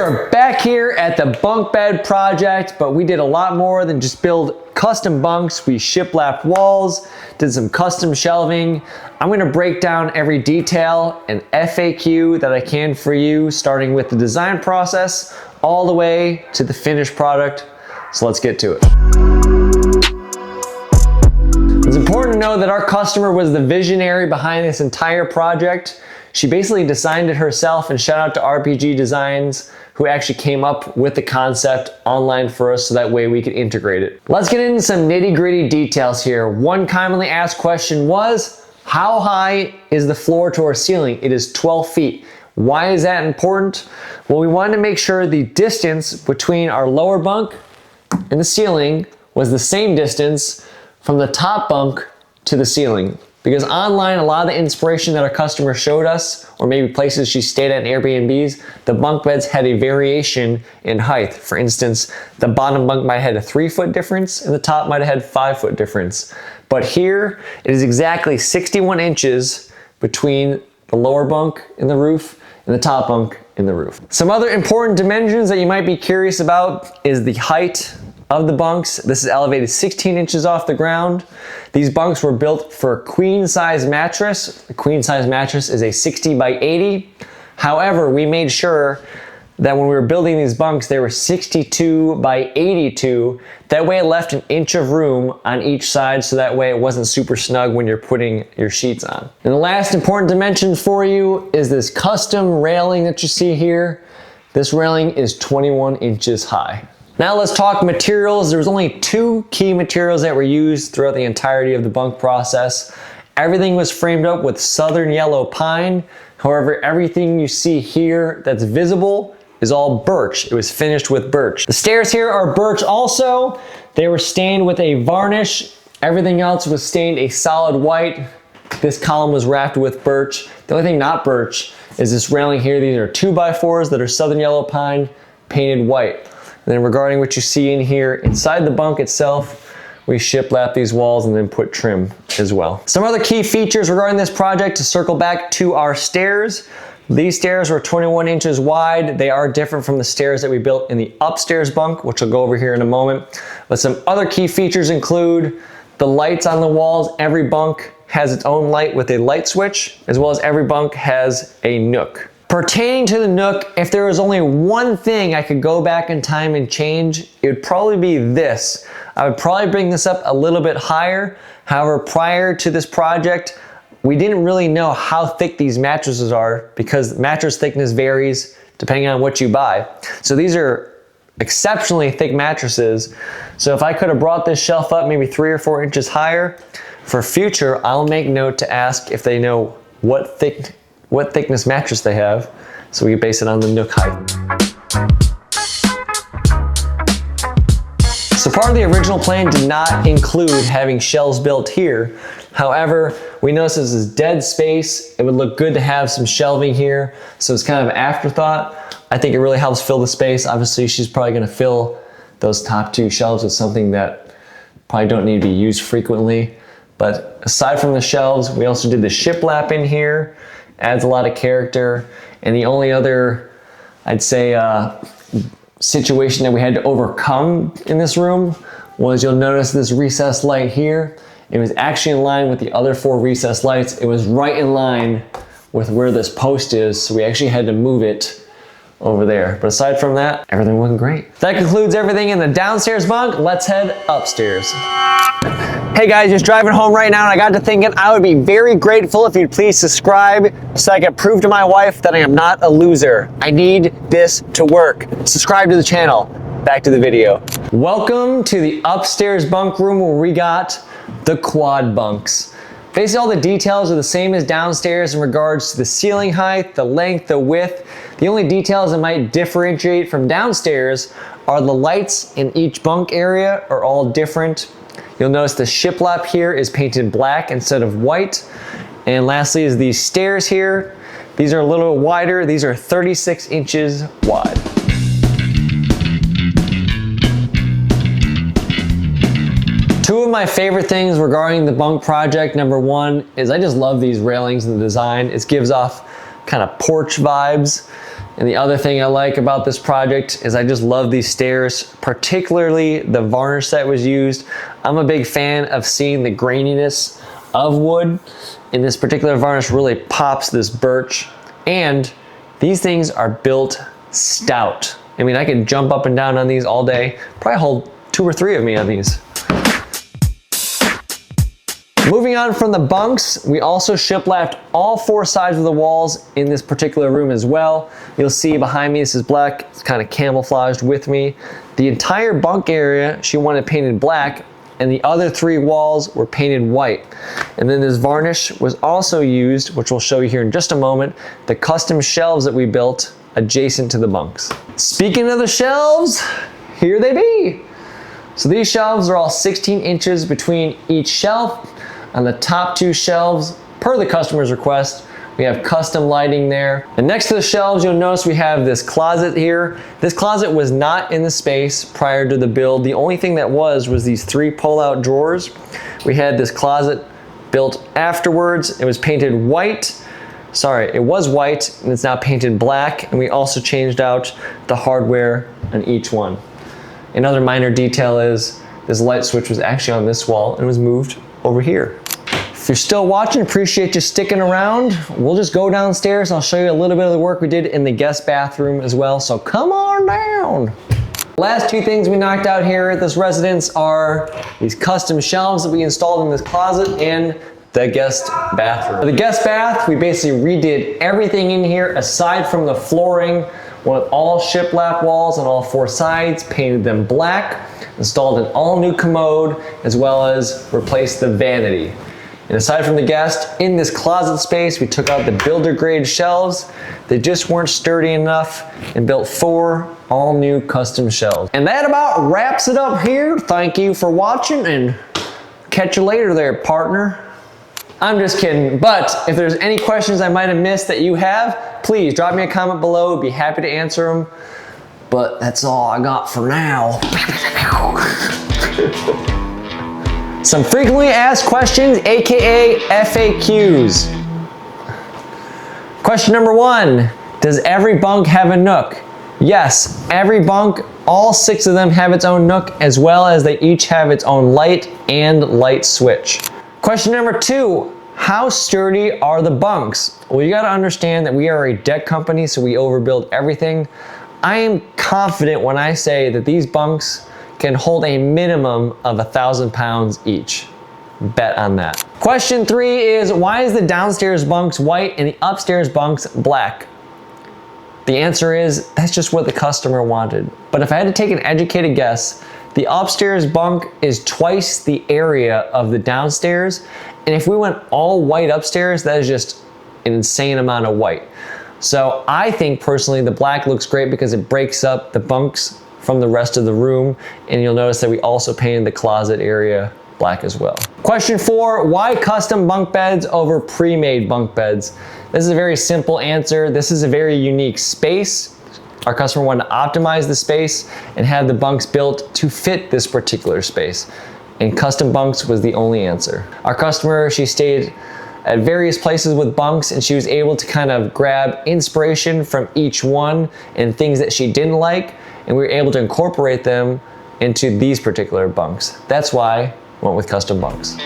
are back here at the bunk bed project, but we did a lot more than just build custom bunks. We shiplapped walls, did some custom shelving. I'm gonna break down every detail and FAQ that I can for you, starting with the design process all the way to the finished product. So let's get to it. It's important to know that our customer was the visionary behind this entire project. She basically designed it herself, and shout out to RPG Designs who actually came up with the concept online for us so that way we could integrate it. Let's get into some nitty-gritty details here. One commonly asked question was, how high is the floor to our ceiling? It is 12 feet. Why is that important? Well, we wanted to make sure the distance between our lower bunk and the ceiling was the same distance from the top bunk to the ceiling. Because online, a lot of the inspiration that our customer showed us, or maybe places she stayed at in Airbnbs, the bunk beds had a variation in height. For instance, the bottom bunk might have had a 3-foot difference and the top might have had 5-foot difference. But here, it is exactly 61 inches between the lower bunk in the roof and the top bunk in the roof. Some other important dimensions that you might be curious about is the height of the bunks. This is elevated 16 inches off the ground. These bunks were built for a queen size mattress. The queen size mattress is a 60 by 80. However, we made sure that when we were building these bunks, they were 62 by 82. That way it left an inch of room on each side, so that way it wasn't super snug when you're putting your sheets on. And the last important dimension for you is this custom railing that you see here. This railing is 21 inches high. Now let's talk materials. There was only 2 key materials that were used throughout the entirety of the bunk process. Everything was framed up with southern yellow pine. However, everything you see here that's visible is all birch. It was finished with birch. The stairs here are birch also. They were stained with a varnish. Everything else was stained a solid white. This column was wrapped with birch. The only thing not birch is this railing here. These are 2x4s that are southern yellow pine painted white. And then regarding what you see in here, inside the bunk itself, we shiplap these walls and then put trim as well. Some other key features regarding this project, to circle back to our stairs. These stairs were 21 inches wide. They are different from the stairs that we built in the upstairs bunk, which we'll go over here in a moment. But some other key features include the lights on the walls. Every bunk has its own light with a light switch, as well as every bunk has a nook. Pertaining to the nook, if there was only one thing I could go back in time and change, it would probably be this. I would probably bring this up a little bit higher. However, prior to this project, we didn't really know how thick these mattresses are, because mattress thickness varies depending on what you buy. So these are exceptionally thick mattresses. So if I could have brought this shelf up maybe 3 or 4 inches higher, for future, I'll make note to ask if they know what thickness mattress they have, so we can base it on the nook height. So part of the original plan did not include having shelves built here. However, we noticed this is dead space. It would look good to have some shelving here, so it's kind of an afterthought. I think it really helps fill the space. Obviously, she's probably gonna fill those top 2 shelves with something that probably don't need to be used frequently. But aside from the shelves, we also did the shiplap in here. Adds a lot of character. And the only other, I'd say, situation that we had to overcome in this room was, you'll notice this recessed light here. It was actually in line with the other 4 recessed lights. It was right in line with where this post is, so we actually had to move it over there. But aside from that, everything went great. That concludes everything in the downstairs bunk. Let's head upstairs. Hey guys, just driving home right now, and I got to thinking I would be very grateful if you'd please subscribe so I can prove to my wife that I am not a loser. I need this to work. Subscribe to the channel. Back to the video. Welcome to the upstairs bunk room, where we got the quad bunks. Basically, all the details are the same as downstairs in regards to the ceiling height, the length, the width. The only details that might differentiate from downstairs are the lights in each bunk area are all different. You'll notice the shiplap here is painted black instead of white. And lastly is these stairs here. These are a little wider. These are 36 inches wide. Two of my favorite things regarding the bunk project, number one, is I just love these railings and the design. It gives off kind of porch vibes. And the other thing I like about this project is I just love these stairs, particularly the varnish that was used. I'm a big fan of seeing the graininess of wood, and this particular varnish really pops this birch. And these things are built stout. I mean, I could jump up and down on these all day, probably hold 2 or 3 of me on these. Moving on from the bunks, we also shiplapped all 4 sides of the walls in this particular room as well. You'll see behind me, this is black, it's kind of camouflaged with me. The entire bunk area, she wanted painted black, and the other 3 walls were painted white. And then this varnish was also used, which we'll show you here in just a moment, the custom shelves that we built adjacent to the bunks. Speaking of the shelves, here they be. So these shelves are all 16 inches between each shelf. On the top 2 shelves, per the customer's request, we have custom lighting there. And next to the shelves, you'll notice we have this closet here. This closet was not in the space prior to the build. The only thing that was these 3 pull-out drawers. We had this closet built afterwards. It was painted white. Sorry, it was white, and it's now painted black. And we also changed out the hardware on each one. Another minor detail is this light switch was actually on this wall and was moved over here. If you're still watching, appreciate you sticking around. We'll just go downstairs and I'll show you a little bit of the work we did in the guest bathroom as well, so come on down. Last 2 things we knocked out here at this residence are these custom shelves that we installed in this closet and the guest bathroom. For the guest bath, we basically redid everything in here aside from the flooring. Went with all shiplap walls on all 4 sides, painted them black, installed an all new commode, as well as replaced the vanity. And aside from the guest, in this closet space, we took out the builder grade shelves. They just weren't sturdy enough and built 4 all new custom shelves. And that about wraps it up here. Thank you for watching and catch you later there, partner. I'm just kidding, but if there's any questions I might have missed that you have, please drop me a comment below. I'd be happy to answer them. But that's all I got for now. Some frequently asked questions, aka FAQs. Question number 1, does every bunk have a nook? Yes, every bunk, all 6 of them have its own nook, as well as they each have its own light and light switch. Question number 2, how sturdy are the bunks? Well, you gotta understand that we are a deck company, so we overbuild everything. I am confident when I say that these bunks can hold a minimum of 1,000 pounds each. Bet on that. Question 3 is, why is the downstairs bunks white and the upstairs bunks black? The answer is, that's just what the customer wanted. But if I had to take an educated guess, the upstairs bunk is twice the area of the downstairs. And if we went all white upstairs, that is just an insane amount of white. So I think personally the black looks great because it breaks up the bunks from the rest of the room. And you'll notice that we also painted the closet area black as well. Question 4, why custom bunk beds over pre-made bunk beds? This is a very simple answer. This is a very unique space. Our customer wanted to optimize the space and have the bunks built to fit this particular space. And custom bunks was the only answer. Our customer, she stayed at various places with bunks and she was able to kind of grab inspiration from each one and things that she didn't like, and we were able to incorporate them into these particular bunks. That's why I went with custom bunks.